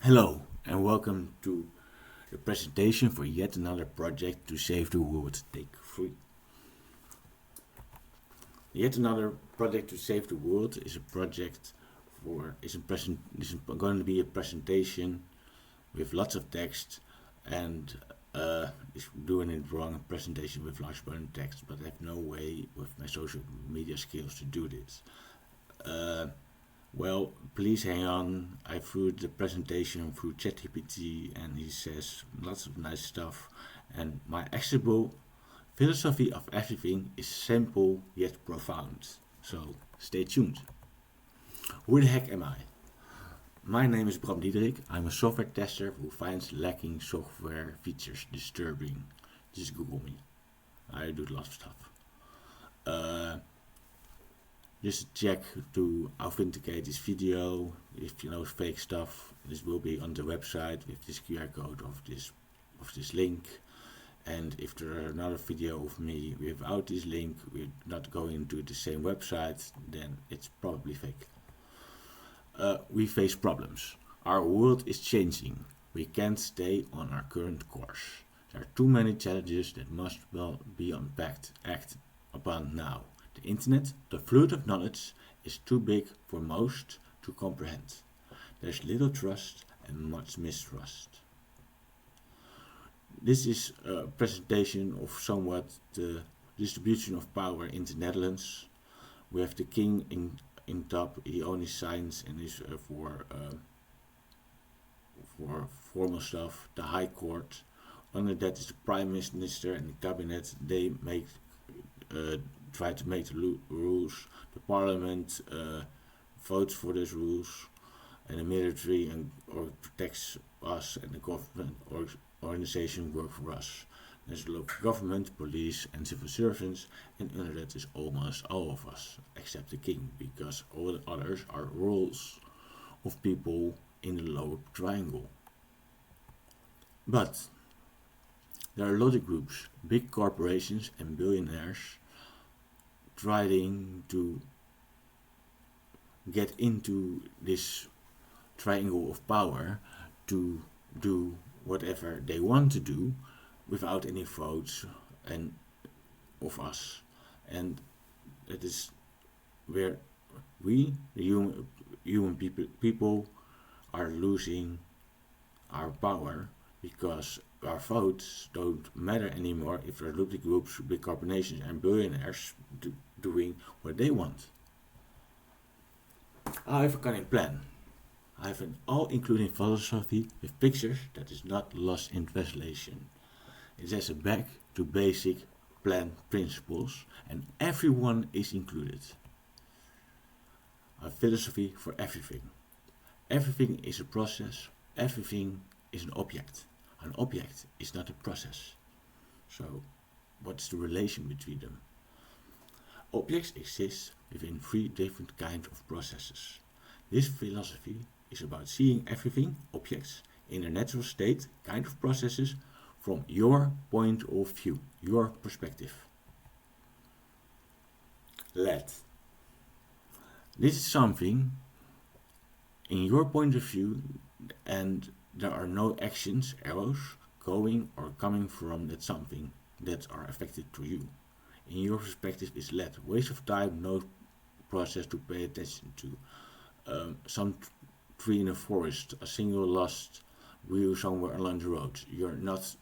Hello and welcome to the presentation for yet another project to save the world, take 3. Yet another project to save the world is a project is going to be a presentation with lots of text and is doing it wrong, a presentation with large volume text, but I have no way with my social media skills to do this. Well, please hang on. I threw the presentation through chatgpt and he says lots of nice stuff. And my accessible philosophy of everything is simple yet profound. So stay tuned. Who the heck am I? My name is Bram Diederik. I'm a software tester who finds lacking software features disturbing. Just Google me. I do lots of stuff. Just check to authenticate this video. If you know fake stuff, this will be on the website with this QR code of this link. And if there is another video of me without this link, we're not going to the same website, then it's probably fake. We face problems. Our world is changing. We can't stay on our current course. There are too many challenges that must well be acted upon now. The internet, the flood of knowledge, is too big for most to comprehend. There's little trust and much mistrust. This is a presentation of somewhat the distribution of power in the Netherlands. We have the king in top. He only signs and is for formal stuff. The High Court. Under that is the Prime Minister and the Cabinet. They try to make the rules. The Parliament votes for those rules, and the military or protects us, and the government organization work for us. There's the local government, police, and civil servants, and under that is almost all of us, except the king, because all the others are roles of people in the lower triangle. But there are a lot of groups, big corporations and billionaires trying to get into this triangle of power to do whatever they want to do without any votes and of us. And that is where we, the human people, are losing our power, because our votes don't matter anymore if there are little groups, big corporations and billionaires doing what they want. I have a cunning plan. I have an all-including philosophy with pictures that is not lost in translation. It has a back to basic plan principles, and everyone is included. A philosophy for everything. Everything is a process. Everything is an object. An object is not a process. So, what's the relation between them? Objects exist within 3 different kinds of processes. This philosophy is about seeing everything, objects, in a natural state, kind of processes, from your point of view, your perspective. Let. This is something in your point of view, and there are no actions, arrows, going or coming from that something that are affected to you. In your perspective is let. Waste of time, no process to pay attention to. Some tree in a forest, a single lost wheel somewhere along the road. You're not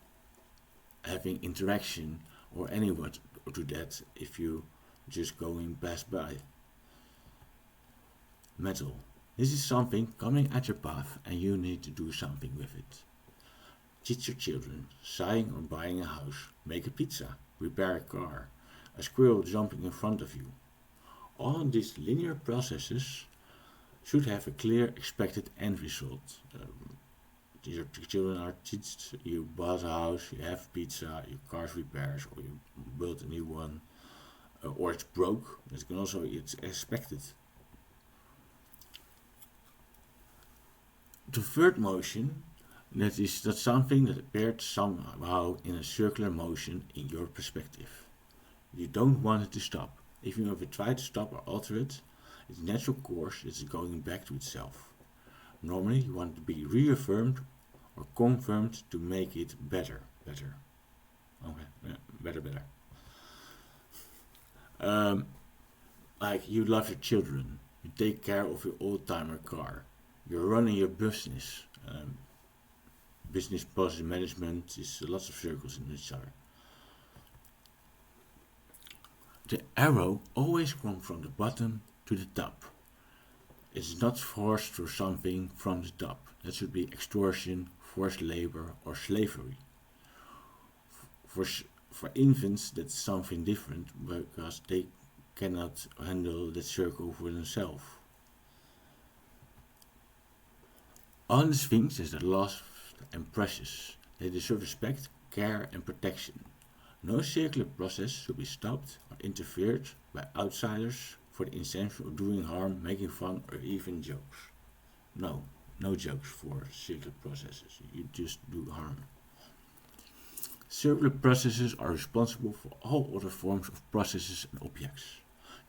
having interaction or anyone to that if you just going past by. Metal. This is something coming at your path and you need to do something with it. Teach your children, sighing or buying a house, make a pizza, repair a car, a squirrel jumping in front of you. All of these linear processes should have a clear expected end result. Your children are taught, you bought a house, you have pizza, your car's repairs, or you build a new one, or it's broke. It's expected. The third motion, that's something that appeared somehow in a circular motion in your perspective. You don't want it to stop. Even if you try to stop or alter it, its natural course is going back to itself. Normally you want to be reaffirmed or confirmed to make it better. Okay, yeah, better. Like you love your children, you take care of your old-timer car, you're running your business. Business process management is lots of circles in each other. The arrow always comes from the bottom to the top. It's not forced through something from the top. That should be extortion, forced labor, or slavery. For infants, that's something different because they cannot handle that circle for themselves. All these things is the lost and precious. They deserve respect, care, and protection. No circular process should be stopped or interfered by outsiders for the intention of doing harm, making fun, or even jokes. No jokes for circular processes. You just do harm. Circular processes are responsible for all other forms of processes and objects.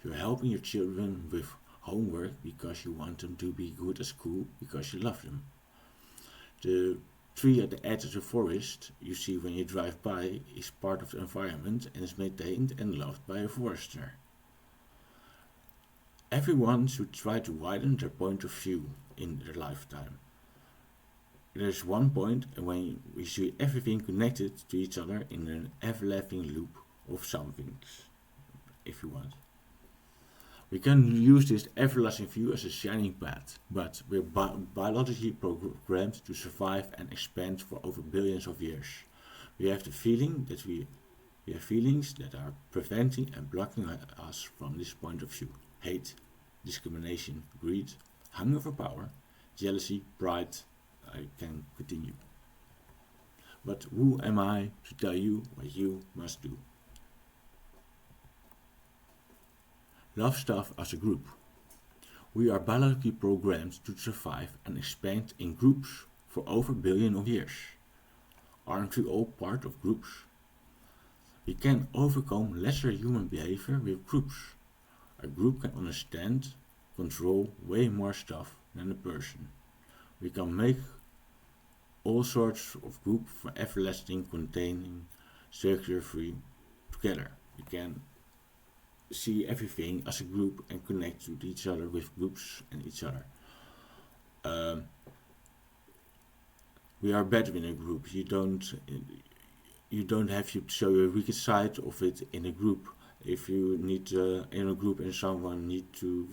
You're helping your children with homework because you want them to be good at school because you love them. The tree at the edge of the forest you see when you drive by is part of the environment and is maintained and loved by a forester. Everyone should try to widen their point of view in their lifetime. There is one point when we see everything connected to each other in an everlasting loop of something, if you want. We can use this everlasting view as a shining path, but we're biologically programmed to survive and expand for over billions of years. We have the feeling that we have feelings that are preventing and blocking us from this point of view. Hate, discrimination, greed, hunger for power, jealousy, pride. I can continue. But who am I to tell you what you must do? Love stuff as a group. We are biologically programmed to survive and expand in groups for over a billion of years. Aren't we all part of groups? We can overcome lesser human behavior with groups. A group can understand, control way more stuff than a person. We can make all sorts of groups for everlasting, containing, circular free together. We can see everything as a group and connect with each other with groups and each other. We are better in a group. You don't have to show your weakest side of it in a group. If you need in a group and someone need to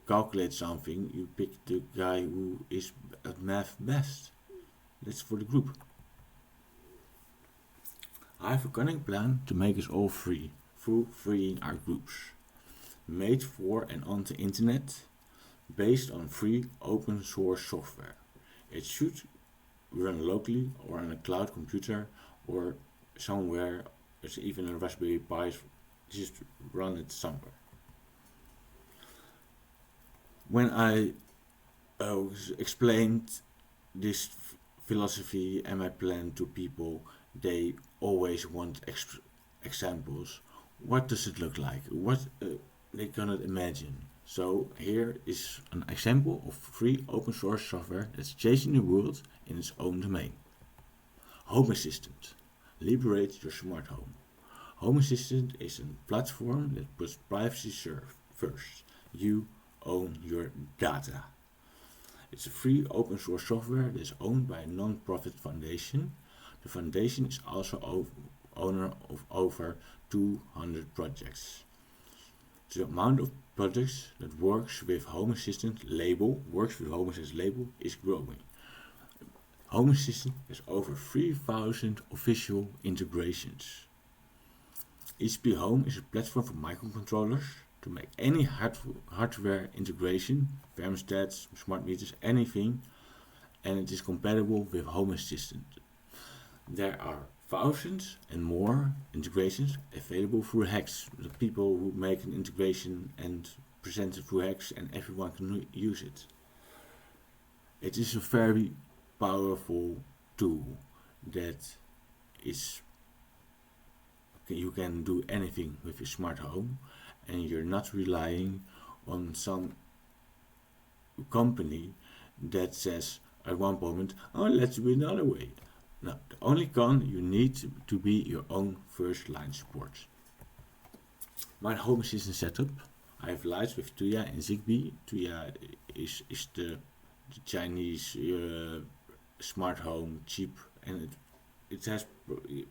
calculate something, you pick the guy who is at math best. That's for the group. I have a cunning plan to make us all free through freeing our groups. Made for and on the internet, based on free open source software. It should run locally or on a cloud computer or somewhere. There's even a Raspberry Pi. Just run it somewhere. When I explained this philosophy and my plan to people, they always want examples. What does it look like? What they cannot imagine. So here is an example of free open source software that's changing the world in its own domain. Home Assistant. Liberate your smart home. Home Assistant is a platform that puts privacy first. You own your data. It's a free open source software that is owned by a non-profit foundation. The foundation is also owner of over 200 projects. The amount of projects that works with Home Assistant label is growing. Home Assistant has over 3,000 official integrations. HP Home is a platform for microcontrollers to make any hardware integration, thermostats, smart meters, anything, and it is compatible with Home Assistant. There are thousands and more integrations available through hacks. The people who make an integration and present it through hacks and everyone can use it. It is a very powerful tool that is you can do anything with your smart home and you're not relying on some company that says at one moment, oh, let's do it another way. No, the only con, you need to be your own first line support. My home assistant setup. I have lights with Tuya and Zigbee. Tuya is the Chinese smart home, cheap, and it has,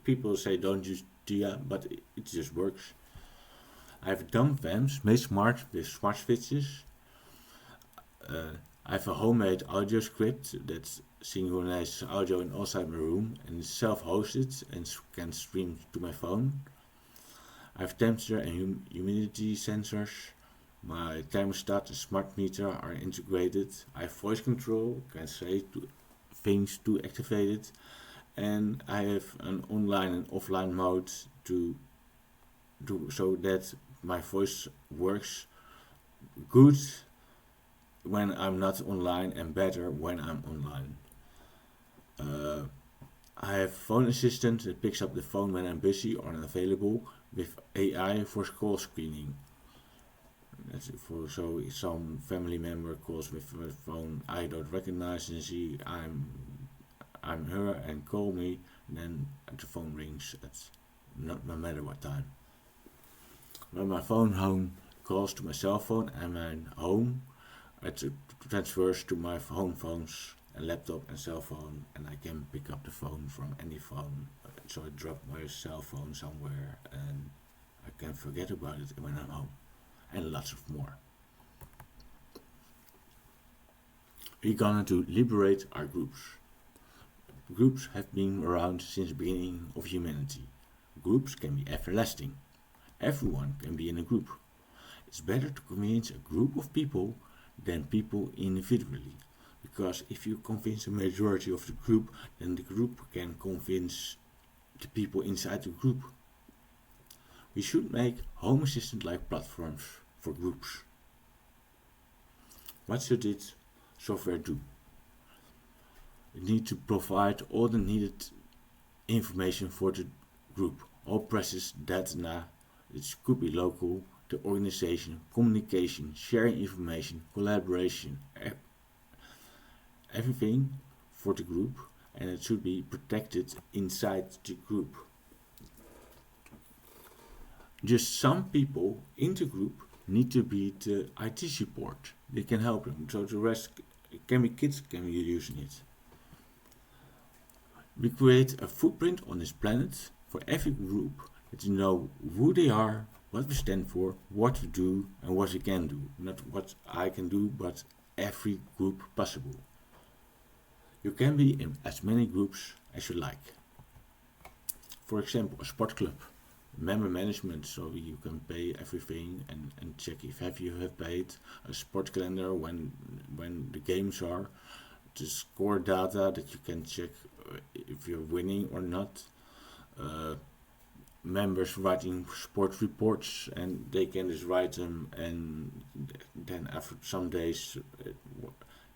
people say don't use Tuya, but it just works. I have dumb vamps made smart with smart switches. I have a homemade audio script that synchronizes audio inside my room and is self-hosted and can stream to my phone. I have temperature and humidity sensors. My thermostat and smart meter are integrated. I have voice control, can say things to activate it. And I have an online and offline mode so that my voice works good when I'm not online and better when I'm online. I have phone assistant that picks up the phone when I'm busy or unavailable with AI for call screening. So if some family member calls with a phone I don't recognize and see I'm her and call me, then the phone rings no matter what time. When my phone home calls to my cell phone and my home, it transfers to my home phones, a laptop and cell phone, and I can pick up the phone from any phone. So I drop my cell phone somewhere and I can forget about it when I'm home. And lots of more. We're gonna to liberate our groups. Groups have been around since the beginning of humanity. Groups can be everlasting. Everyone can be in a group. It's better to convince a group of people than people individually. Because if you convince a majority of the group, then the group can convince the people inside the group. We should make home assistant-like platforms for groups. What should this software do? It needs to provide all the needed information for the group. All process data, it could be local, the organization, communication, sharing information, collaboration, everything for the group, and it should be protected inside the group. Just some people in the group need to be the IT support. They can help them. So the rest can be kids can be using it. We create a footprint on this planet for every group that you know who they are, what we stand for, what we do, and what we can do. Not what I can do, but every group possible. You can be in as many groups as you like. For example, a sport club. Member management, so you can pay everything and check if you have paid. A sport calendar when the games are. The score data that you can check if you're winning or not. Members writing sport reports and they can just write them, and then after some days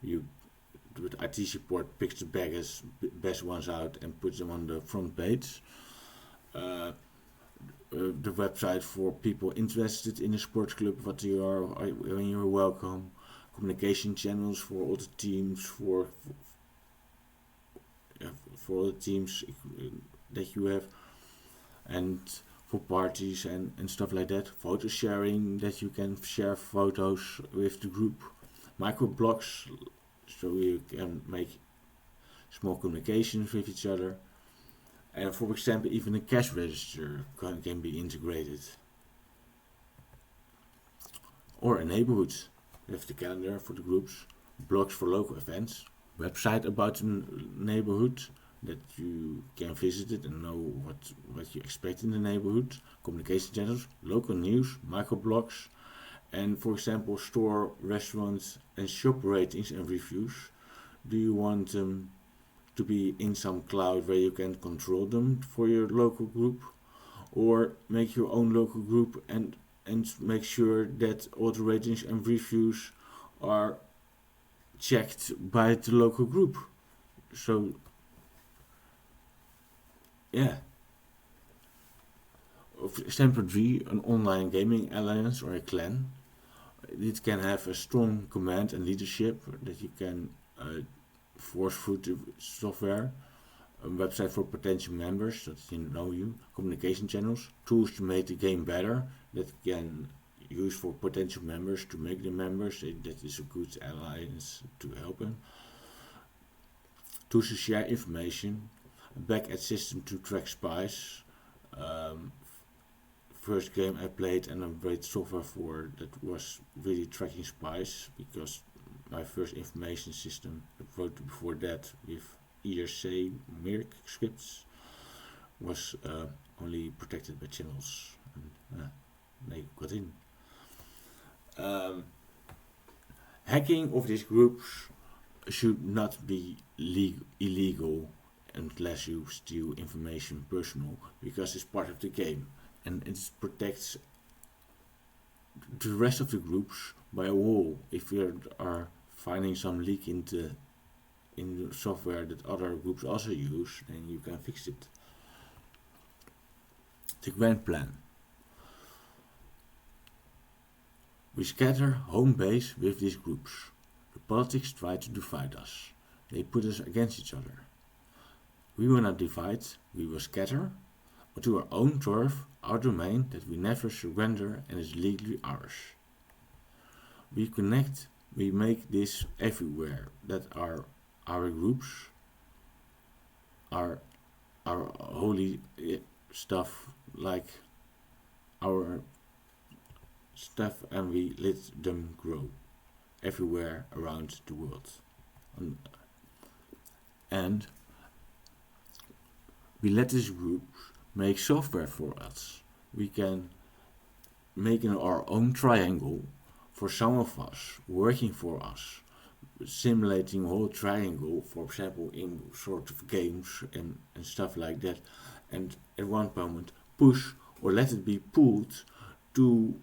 you with IT support picks the best ones out and puts them on the front page. The website for people interested in a sports club, what you are, when you're welcome, communication channels for all the teams, for all the teams that you have, and for parties and stuff like that. Photo sharing, that you can share photos with the group. Microblogs, so you can make small communications with each other. And for example, even a cash register can be integrated. Or a neighborhood. We have the calendar for the groups, blogs for local events, website about the neighborhood that you can visit it and know what you expect in the neighborhood, communication channels, local news, microblogs, and for example, store, restaurants, and shop ratings and reviews. Do you want them to be in some cloud where you can control them for your local group, or make your own local group and make sure that all the ratings and reviews are checked by the local group? So yeah, example 3, an online gaming alliance or a clan. It can have a strong command and leadership that you can force food software, a website for potential members that know you, communication channels, tools to make the game better that can use for potential members to make them members. That is a good alliance to help them. Tools to share information, a back-end system to track spies. First game I played and I made software for that was really tracking spies, because my first information system I wrote before that with ERC Merc scripts was only protected by channels, and they got in. Hacking of these groups should not be illegal unless you steal information personal, because it's part of the game and it protects the rest of the groups by a wall. If you are finding some leak in the software that other groups also use, then you can fix it. The grand plan. We scatter home base with these groups. The politics try to divide us. They put us against each other. We will not divide, we will scatter, but to our own turf, our domain that we never surrender and is legally ours. We connect, we make this everywhere, that our groups, our holy stuff, like our stuff, and we let them grow everywhere around the world. And we let these groups make software for us. We can make our own triangle for some of us, working for us, simulating a whole triangle, for example, in sort of games and stuff like that, and at one moment push or let it be pulled to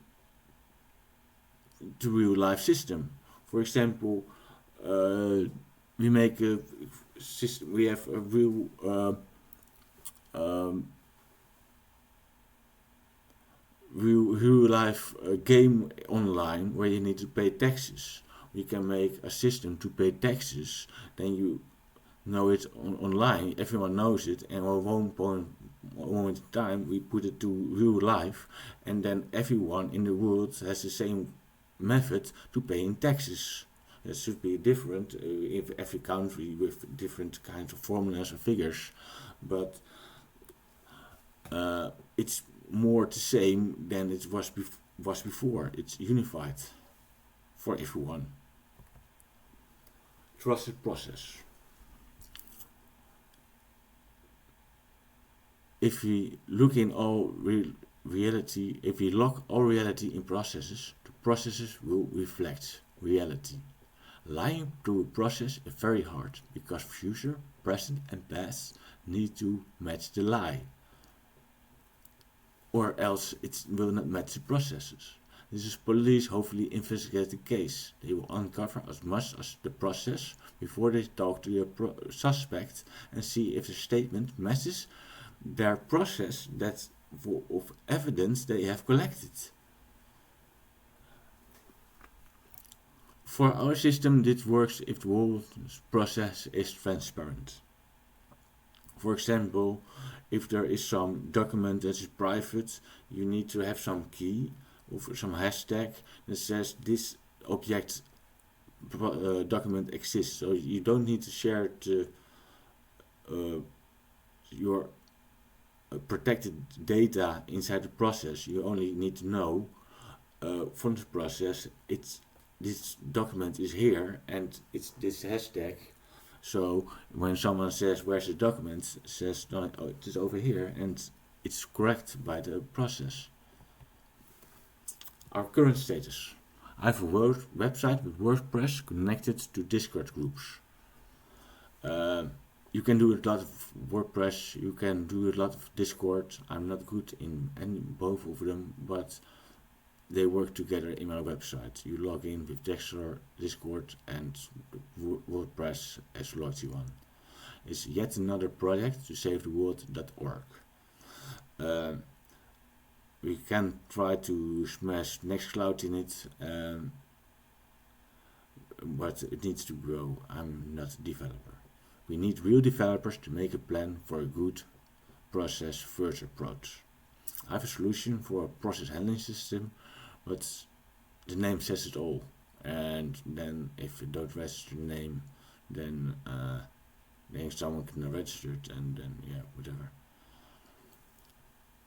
the real life system. For example, we make a system, we have a real real life game online where you need to pay taxes. We can make a system to pay taxes, then you know it online, everyone knows it, and at one point in time we put it to real life, and then everyone in the world has the same method to paying taxes. It should be different in every country with different kinds of formulas and figures, but it's more the same than it was before. It's unified for everyone. Trusted process. If we look in all reality, if we lock all reality in processes, the processes will reflect reality. Lying to a process is very hard, because future, present and past need to match the lie, or else it will not match the processes. This is police hopefully investigate the case. They will uncover as much as the process before they talk to the suspect and see if the statement matches their process of evidence they have collected. For our system, this works if the whole process is transparent. For example, if there is some document that is private, you need to have some key or some hashtag that says this object document exists. So you don't need to share your protected data inside the process. You only need to know from the process this document is here and it's this hashtag. So when someone says where's the document, it says no, oh, it is over here, and it's correct by the process. Our current status. I have a website with WordPress connected to Discord groups. You can do a lot of WordPress, you can do a lot of Discord. I'm not good in both of them, but they work together in my website. You log in with Discord and WordPress as logged you on. It's yet another project to save the world.org. We can try to smash Nextcloud in it. but it needs to grow. I'm not a developer. We need real developers to make a plan for a good process first approach. I have a solution for a process handling system, but the name says it all. And then if you don't register the name, then someone can register it, and then whatever.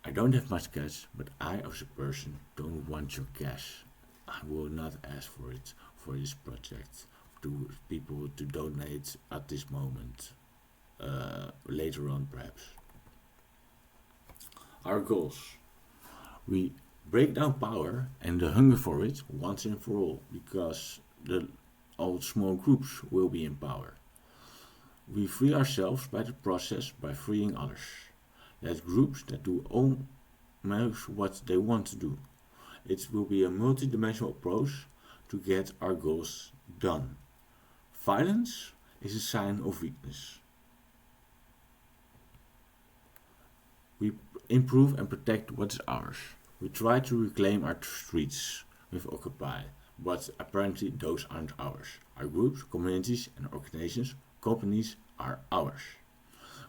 I don't have much cash, but I as a person don't want your cash. I will not ask for it for this project to people to donate at this moment. Later on perhaps. Our goals. We break down power and the hunger for it once and for all, because the old small groups will be in power. We free ourselves by the process by freeing others. There's groups that do almost what they want to do. It will be a multi-dimensional approach to get our goals done. Violence is a sign of weakness. We improve and protect what is ours. We try to reclaim our streets with Occupy, but apparently those aren't ours. Our groups, communities and organizations, companies are ours.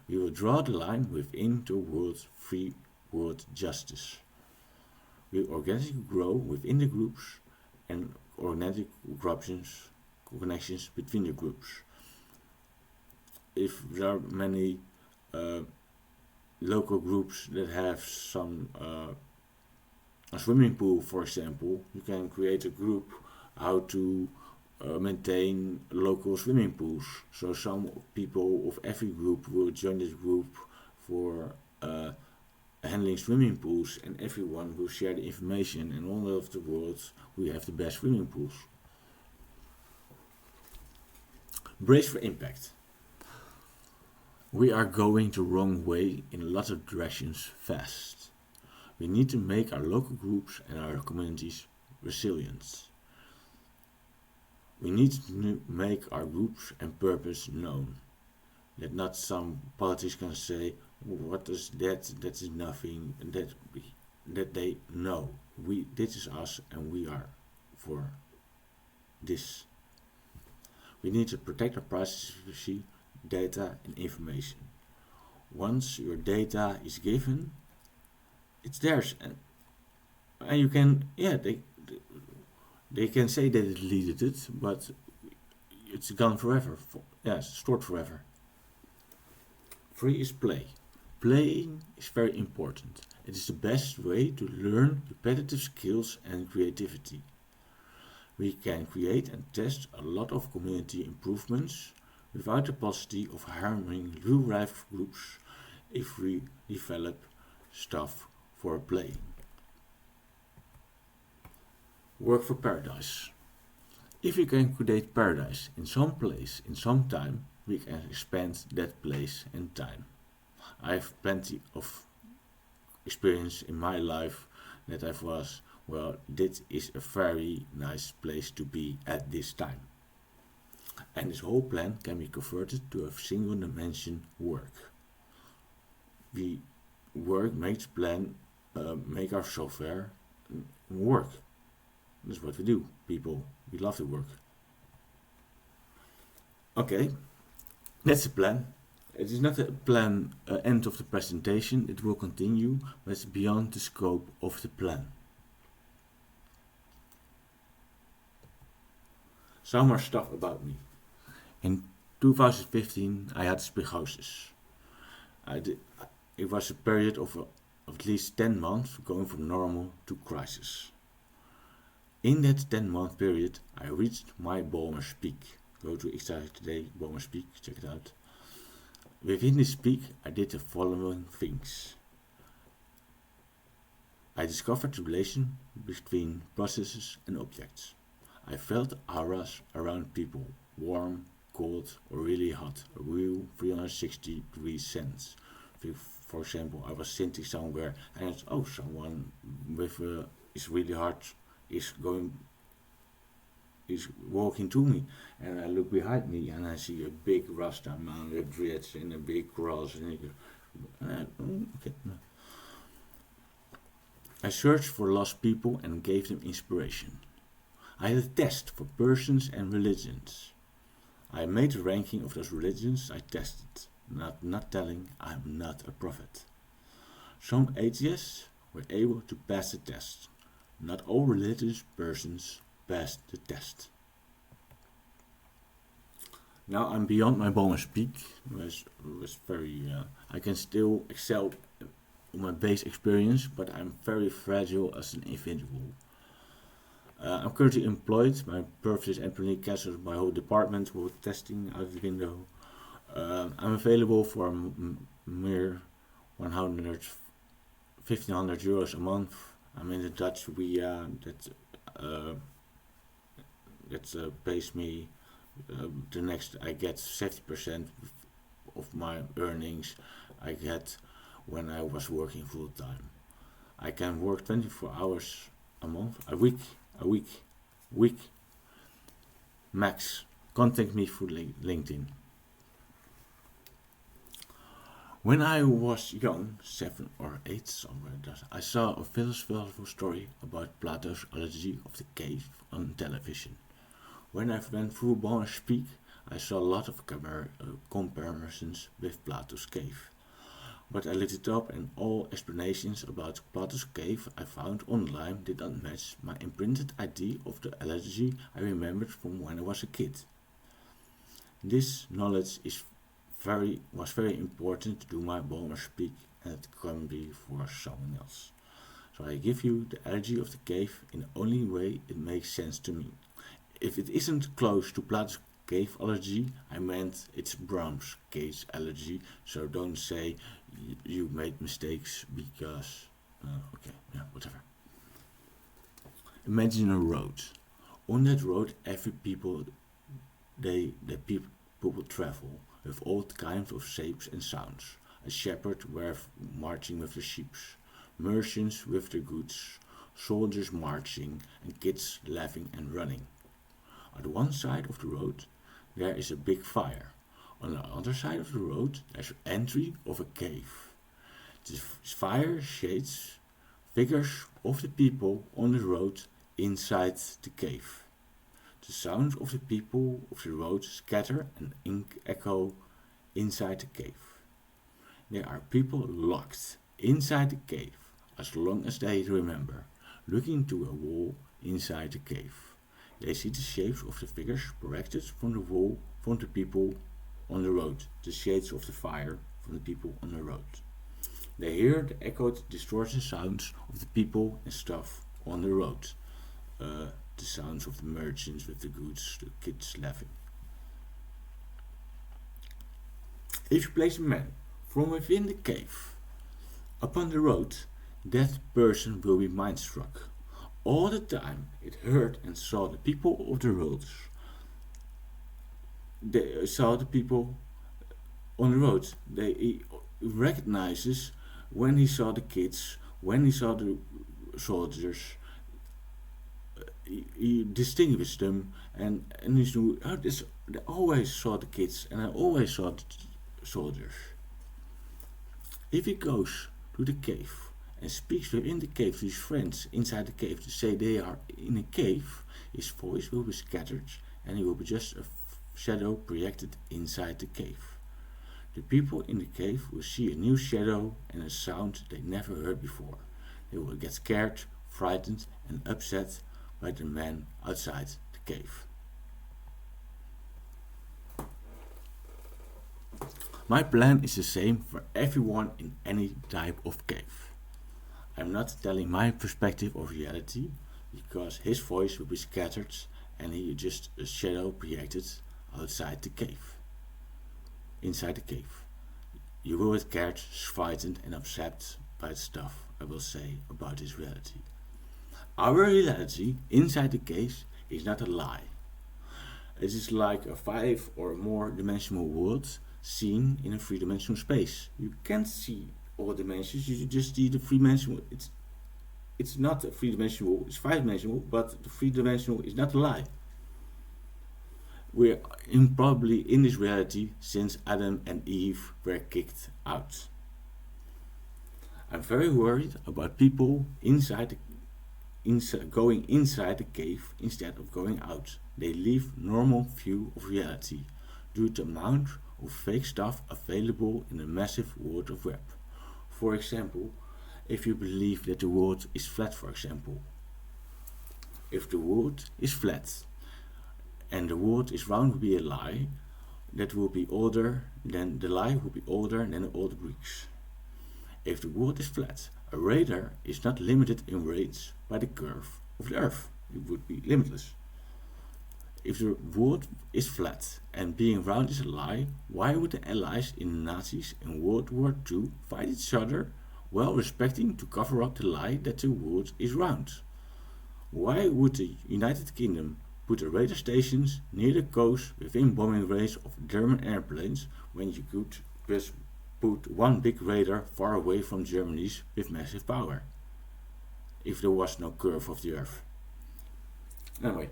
We will draw the line within the world free world justice. We organically grow within the groups and organic connections between the groups. If there are many local groups that have some a swimming pool, for example, you can create a group how to maintain local swimming pools. So some people of every group will join this group for handling swimming pools, and everyone will share the information, and all over the world we have the best swimming pools. Brace for impact. We are going the wrong way in a lot of directions fast. We need to make our local groups and our communities resilient. We need to make our groups and purpose known. That not some politics can say, what is that? That is nothing. That they know. This is us, and we are for this. We need to protect our privacy, data, and information. Once your data is given, it's theirs, and you can, they can say they deleted it, but it's gone forever. It's stored forever. Free is play. Playing is very important. It is the best way to learn repetitive skills and creativity. We can create and test a lot of community improvements without the possibility of harming real-life groups if we develop stuff for playing. Work for paradise. If we can create paradise in some place, in some time, we can expand that place and time. I have plenty of experience in my life that I was, this is a very nice place to be at this time. And this whole plan can be converted to a single dimension work. We make the plan, make our software work. That's what we do, people. We love to work. Okay, that's the plan. It is not a plan end of the presentation. It will continue, but it's beyond the scope of the plan. Some more stuff about me. In 2015, I had spirosis. It was a period of at least 10 months going from normal to crisis. In that 10-month period, I reached my Balmer's peak. Go to X today, Balmer's peak, check it out. Within this peak, I did the following things. I discovered the relation between processes and objects. I felt auras around people, warm, cold, or really hot, a real 360-degree sense. For example, I was sitting somewhere and someone with is really hot is walking to me, and I look behind me and I see a big Rasta man with dreads and a big cross, and I searched for lost people and gave them inspiration. I had a test for persons and religions. I made a ranking of those religions I tested, not telling I'm not a prophet. Some atheists were able to pass the test. Not all religious persons passed the test. Now I'm beyond my bonus peak. Was very. I can still excel on my base experience, but I'm very fragile as an individual. I'm currently employed. My purpose is employee cancelled my whole department with testing out of the window. I'm available for mere 1,500 euros a month. I'm in the Dutch via that pays me. The next I get 70% of my earnings I get when I was working full time. I can work 24 hours a month, a week max. Contact me through LinkedIn. When I was young, 7 or 8 somewhere, I saw a philosophical story about Plato's Allegory of the cave on television. When I went through bonus peak, I saw a lot of comparisons with Plato's cave. But I looked it up and all explanations about Plato's cave I found online did not match my imprinted idea of the allegory I remembered from when I was a kid. This knowledge was very important to do my bonus peak, and it can be for someone else. So I give you the allegory of the cave in the only way it makes sense to me. If it isn't close to Plato's cave allegory, I meant it's Bram's cave allegory, so don't say you made mistakes because... whatever. Imagine a road. On that road, every people will travel with all kinds of shapes and sounds. A shepherd were marching with the sheep, merchants with their goods, soldiers marching, and kids laughing and running. On one side of the road, there is a big fire. On the other side of the road, there's an entry of a cave. The fire shades figures of the people on the road inside the cave. The sounds of the people of the road scatter and echo inside the cave. There are people locked inside the cave as long as they remember, looking to a wall inside the cave. They see the shapes of the figures projected from the wall from the people on the road, the shades of the fire from the people on the road. They hear the echoed, distorted sounds of the people and stuff on the road. The sounds of the merchants with the goods, the kids laughing. If you place a man from within the cave upon the road, that person will be mind-struck. All the time it heard and saw the people of the roads. They saw the people on the road. He recognizes when he saw the kids, when he saw the soldiers. He distinguished them and he knew, I always saw the kids and I always saw the soldiers. If he goes to the cave and speaks within the cave to his friends inside the cave to say they are in a cave, his voice will be scattered and he will be just a shadow projected inside the cave. The people in the cave will see a new shadow and a sound they never heard before. They will get scared, frightened and upset by the man outside the cave. My plan is the same for everyone in any type of cave. I'm not telling my perspective of reality because his voice will be scattered and he is just a shadow projected outside the cave. Inside the cave. You will get scared, frightened and upset by the stuff I will say about his reality. Our reality inside the cave is not a lie. It is like a 5 or more dimensional world seen in a 3-dimensional space. You can't see all dimensions, you just see the 3-dimensional. It's not a 3-dimensional, it's 5-dimensional, but the 3-dimensional is not a lie. We're probably in this reality since Adam and Eve were kicked out. I'm very worried about people inside going inside the cave instead of going out. They leave normal view of reality due to the amount of fake stuff available in the massive world of web. For example, if you believe that the world is flat, for example. If the world is flat and the world is round will be a lie, that will be older than the lie will be older than the old Greeks. If the world is flat, a radar is not limited in range by the curve of the Earth. It would be limitless. If the world is flat and being round is a lie, why would the allies in the Nazis in World War II fight each other while respecting to cover up the lie that the world is round? Why would the United Kingdom put the radar stations near the coast within bombing range of German airplanes when you could just put one big radar far away from Germany's with massive power? If there was no curve of the Earth. Anyway,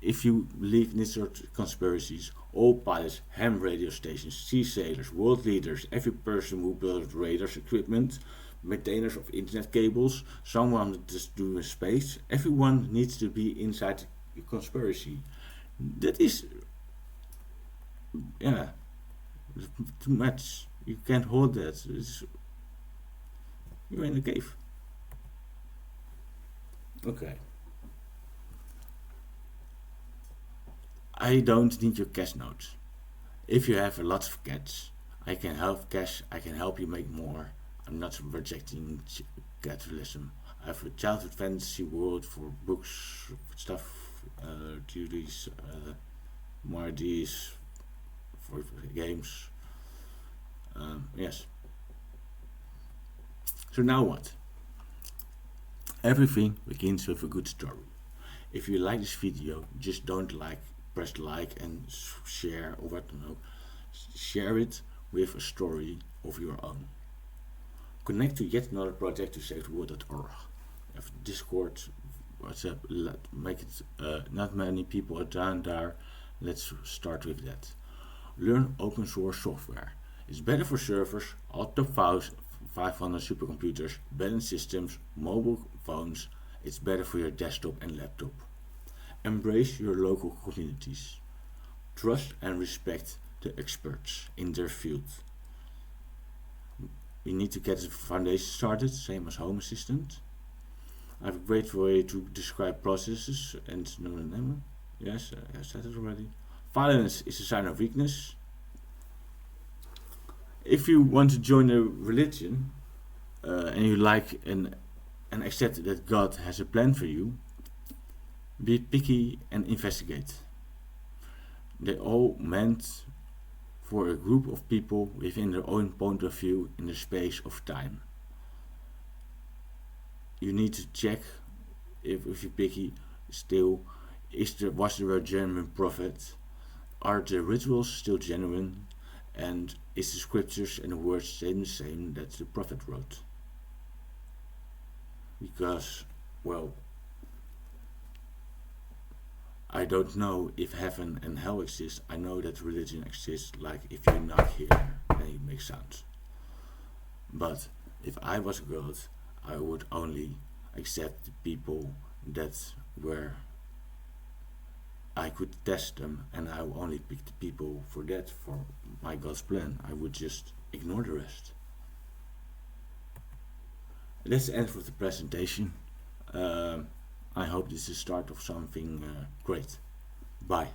if you believe in this sort of conspiracies, all pilots, ham radio stations, sea sailors, world leaders, every person who builds radars equipment, maintainers of internet cables, someone that is doing space, everyone needs to be inside the conspiracy. That is, too much. You can't hold that. You're in a cave. Okay. I don't need your cash notes. If you have a lot of cash, I can help you make more. I'm not rejecting capitalism. I have a childhood fantasy world for books, stuff, duties, more ideas for games. Yes. So now what? Everything begins with a good story. If you like this video, just don't press like and share or what, no. Share it with a story of your own. Connect to yet another project to savetheworld.org. Have Discord, WhatsApp, make it not many people are down there. Let's start with that. Learn open source software. It's better for servers, all top 500 supercomputers, balance systems, mobile phones. It's better for your desktop and laptop. Embrace your local communities. Trust and respect the experts in their field. You need to get the foundation started, same as Home Assistant. I have a great way to describe processes and know them. Yes, I said it already. Violence is a sign of weakness. If you want to join a religion and you like and accept that God has a plan for you, be picky and investigate. They all meant for a group of people within their own point of view in the space of time. You need to check if you're picky still, was there a genuine prophet? Are the rituals still genuine? And is the scriptures and the words the same that the prophet wrote? Because, well, I don't know if heaven and hell exist. I know that religion exists, like if you knock here, then you make sounds. But if I was God, I would only accept the people that were I could test them, and I will only pick the people for that, for my God's plan. I would just ignore the rest. That's the end of the presentation. I hope this is the start of something great. Bye.